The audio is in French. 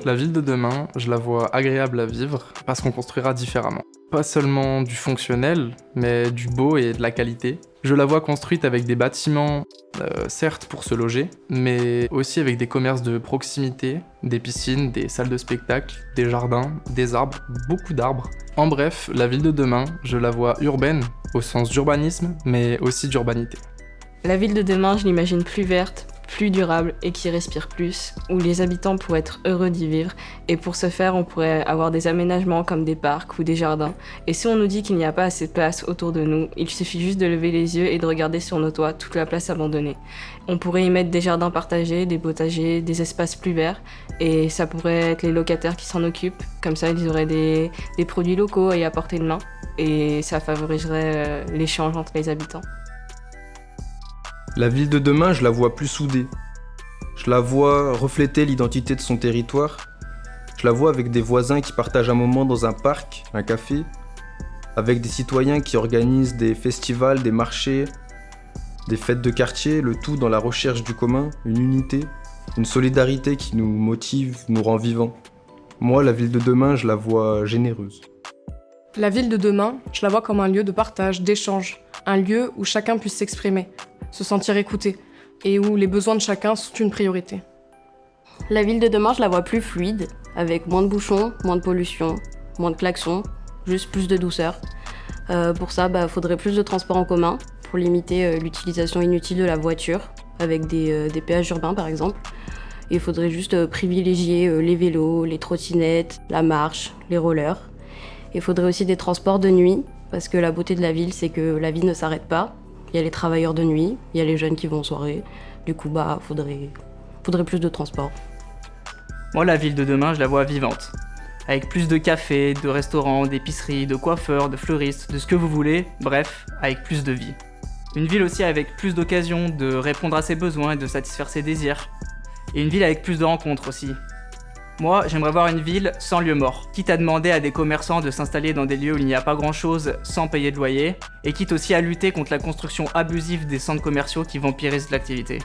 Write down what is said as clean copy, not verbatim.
La ville de demain, je la vois agréable à vivre parce qu'on construira différemment. Pas seulement du fonctionnel, mais du beau et de la qualité. Je la vois construite avec des bâtiments, certes pour se loger, mais aussi avec des commerces de proximité, des piscines, des salles de spectacle, des jardins, des arbres, beaucoup d'arbres. En bref, la ville de demain, je la vois urbaine, au sens d'urbanisme, mais aussi d'urbanité. La ville de demain, je l'imagine plus verte, plus durable et qui respire plus, où les habitants pourraient être heureux d'y vivre. Et pour ce faire, on pourrait avoir des aménagements comme des parcs ou des jardins. Et si on nous dit qu'il n'y a pas assez de place autour de nous, il suffit juste de lever les yeux et de regarder sur nos toits toute la place abandonnée. On pourrait y mettre des jardins partagés, des potagers, des espaces plus verts. Et ça pourrait être les locataires qui s'en occupent. Comme ça, ils auraient des produits locaux à y apporter de main. Et ça favoriserait l'échange entre les habitants. La ville de demain, je la vois plus soudée. Je la vois refléter l'identité de son territoire. Je la vois avec des voisins qui partagent un moment dans un parc, un café, avec des citoyens qui organisent des festivals, des marchés, des fêtes de quartier, le tout dans la recherche du commun, une unité, une solidarité qui nous motive, nous rend vivants. Moi, la ville de demain, je la vois généreuse. La ville de demain, je la vois comme un lieu de partage, d'échange, un lieu où chacun puisse s'exprimer, se sentir écouté, et où les besoins de chacun sont une priorité. La ville de demain, je la vois plus fluide, avec moins de bouchons, moins de pollution, moins de klaxons, juste plus de douceur. Pour ça, faudrait plus de transports en commun, pour limiter l'utilisation inutile de la voiture, avec des péages urbains par exemple. Et il faudrait juste privilégier les vélos, les trottinettes, la marche, les rollers. Il faudrait aussi des transports de nuit, parce que la beauté de la ville, c'est que la vie ne s'arrête pas. Il y a les travailleurs de nuit, il y a les jeunes qui vont en soirée. Du coup, faudrait plus de transport. Moi, la ville de demain, je la vois vivante. Avec plus de cafés, de restaurants, d'épiceries, de coiffeurs, de fleuristes, de ce que vous voulez, bref, avec plus de vie. Une ville aussi avec plus d'occasions de répondre à ses besoins et de satisfaire ses désirs. Et une ville avec plus de rencontres aussi. Moi, j'aimerais voir une ville sans lieu mort, quitte à demander à des commerçants de s'installer dans des lieux où il n'y a pas grand-chose sans payer de loyer, et quitte aussi à lutter contre la construction abusive des centres commerciaux qui vampirisent l'activité.